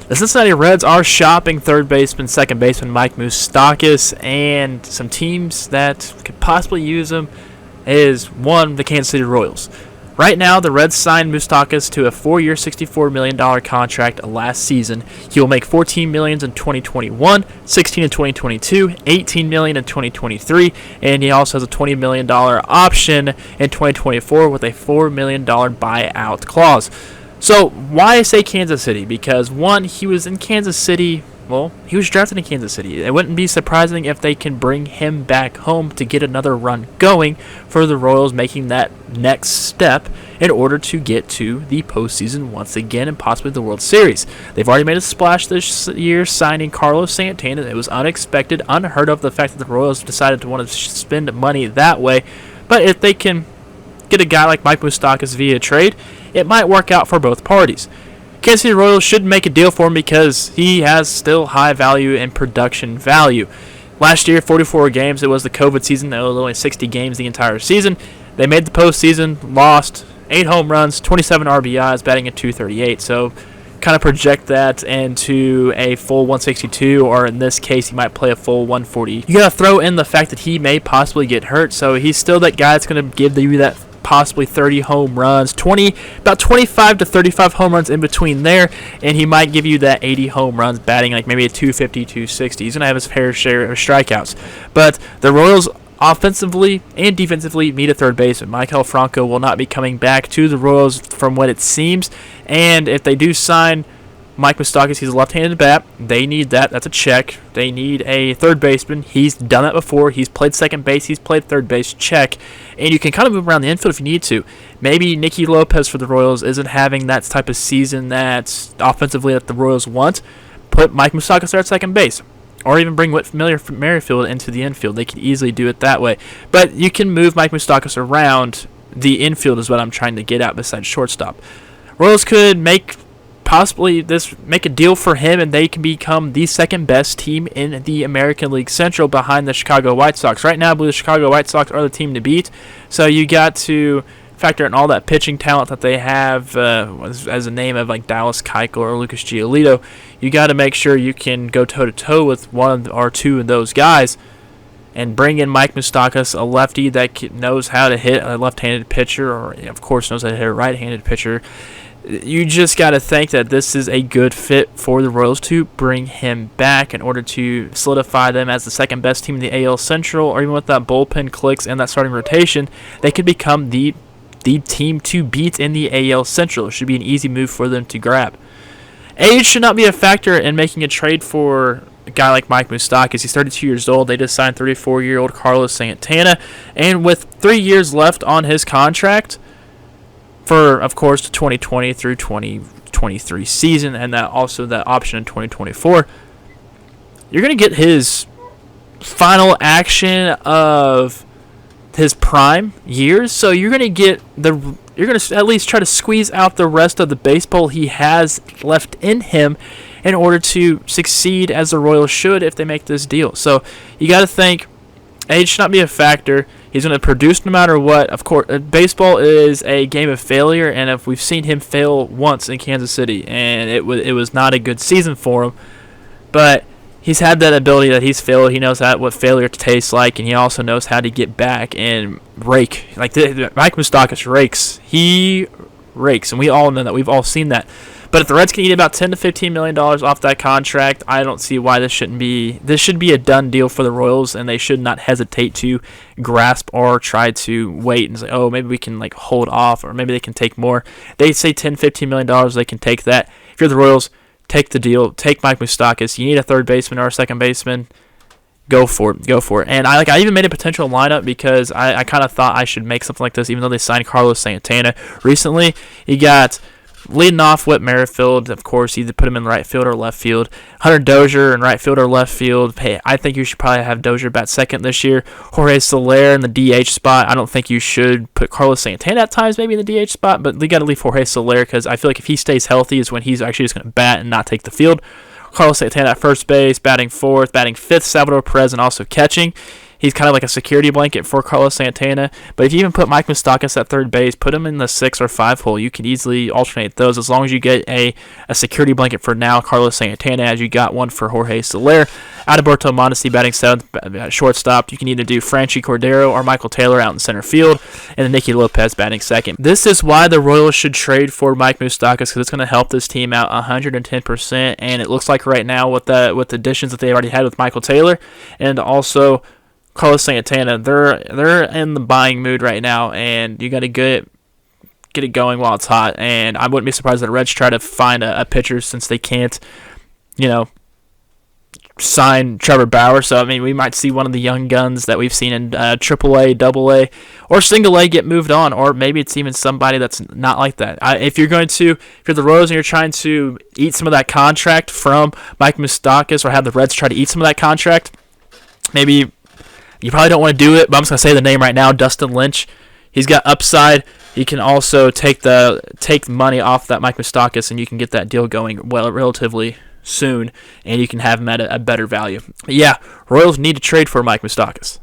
The Cincinnati Reds are shopping third baseman, second baseman Mike Moustakas, and some teams that could possibly use him is one, the Kansas City Royals. Right now, the Reds signed Moustakas to a 4-year, $64 million contract last season. He will make $14 million in 2021, $16 million in 2022, $18 million in 2023, and he also has a $20 million option in 2024 with a $4 million buyout clause. So why I say Kansas City? Because one, he was in Kansas City. Well, he was drafted in Kansas City. It wouldn't be surprising if they can bring him back home to get another run going for the Royals, making that next step in order to get to the postseason once again and possibly the World Series. They've already made a splash this year signing Carlos Santana. It was unexpected, unheard of, the fact that the Royals decided to want to spend money that way. But if they can get a guy like Mike Moustakas via trade, it might work out for both parties. Kansas City Royals should make a deal for him because he has still high value and production value. Last year, 44 games. It was the COVID season. There was only 60 games the entire season. They made the postseason, lost 8 home runs, 27 RBIs, batting at .238. So kind of project that into a full 162, or in this case, he might play a full 140. You got to throw in the fact that he may possibly get hurt. So he's still that guy that's going to give you that possibly 30 home runs, about 25 to 35 home runs in between there, and he might give you that 80 home runs, batting like maybe a 250, 260. He's going to have his fair share of strikeouts. But the Royals offensively and defensively need a third baseman. Maikel Franco will not be coming back to the Royals from what it seems, and if they do sign Mike Moustakas, he's a left-handed bat. They need that. That's a check. They need a third baseman. He's done that before. He's played second base. He's played third base. Check. And you can kind of move around the infield if you need to. Maybe Nicky Lopez for the Royals isn't having that type of season that's offensively that the Royals want. Put Mike Moustakas there at second base. Or even bring Whit Merrifield into the infield. They could easily do it that way. But you can move Mike Moustakas around the infield is what I'm trying to get at besides shortstop. Royals could make a deal for him, and they can become the second best team in the American League Central behind the Chicago White Sox. Right now, I believe the Chicago White Sox are the team to beat, so you got to factor in all that pitching talent that they have as a name of like Dallas Keuchel or Lucas Giolito. You got to make sure you can go toe-to-toe with one or two of those guys and bring in Mike Moustakas, a lefty that knows how to hit a left-handed pitcher, or of course knows how to hit a right-handed pitcher. You just got to think that this is a good fit for the Royals to bring him back in order to solidify them as the second best team in the AL Central, or even with that bullpen clicks and that starting rotation, they could become the team to beat in the AL Central. It should be an easy move for them to grab. Age should not be a factor in making a trade for a guy like Mike Moustakas. He's 32 years old. They just signed 34-year-old Carlos Santana, and with 3 years left on his contract, for, of course, the 2020 through 2023 season, and that option in 2024. You're going to get his final action of his prime years, so you're going to at least try to squeeze out the rest of the baseball he has left in him in order to succeed as the Royals should if they make this deal. So you got to think age should not be a factor. He's going to produce no matter what. Of course, baseball is a game of failure, and if we've seen him fail once in Kansas City, and it was not a good season for him, but he's had that ability that he's failed. He knows what failure tastes like, and he also knows how to get back and rake. Like Mike Moustakas rakes. He rakes, and we all know that. We've all seen that. But if the Reds can eat about $10 to $15 million off that contract, I don't see why this shouldn't be. This should be a done deal for the Royals, and they should not hesitate to grasp or try to wait and say, oh, maybe we can hold off, or maybe they can take more. They say $10, $15 million, they can take that. If you're the Royals, take the deal. Take Mike Moustakas. You need a third baseman or a second baseman. Go for it. And I even made a potential lineup because I kind of thought I should make something like this, even though they signed Carlos Santana recently. You got leading off Whit Merrifield, of course, either put him in right field or left field. Hunter Dozier in right field or left field. Hey, I think you should probably have Dozier bat second this year. Jorge Soler in the DH spot. I don't think you should put Carlos Santana at times maybe in the DH spot, but you got to leave Jorge Soler because I feel like if he stays healthy is when he's actually just going to bat and not take the field. Carlos Santana at first base, batting fourth, batting fifth, Salvador Perez, and also catching. He's kind of like a security blanket for Carlos Santana. But if you even put Mike Moustakas at third base, put him in the 6 or 5 hole, you could easily alternate those as long as you get a security blanket for now Carlos Santana, as you got one for Jorge Soler. Adalberto Mondesi batting 7th, shortstop. You can either do Franchi Cordero or Michael Taylor out in center field, and then Nicky Lopez batting 2nd. This is why the Royals should trade for Mike Moustakas, because it's going to help this team out 110%. And it looks like right now with the additions that they already had with Michael Taylor and also Carlos Santana, they're in the buying mood right now, and you got to get it going while it's hot. And I wouldn't be surprised that the Reds try to find a pitcher, since they can't, sign Trevor Bauer. So, I mean, we might see one of the young guns that we've seen in AAA, AA, or Single A get moved on, or maybe it's even somebody that's not like that. If you're the Royals and you're trying to eat some of that contract from Mike Moustakas, or have the Reds try to eat some of that contract, maybe you probably don't want to do it, but I'm just going to say the name right now, Dustin Lynch. He's got upside. He can also take the money off that Mike Moustakas, and you can get that deal going relatively soon, and you can have him at a better value. But yeah, Royals need to trade for Mike Moustakas.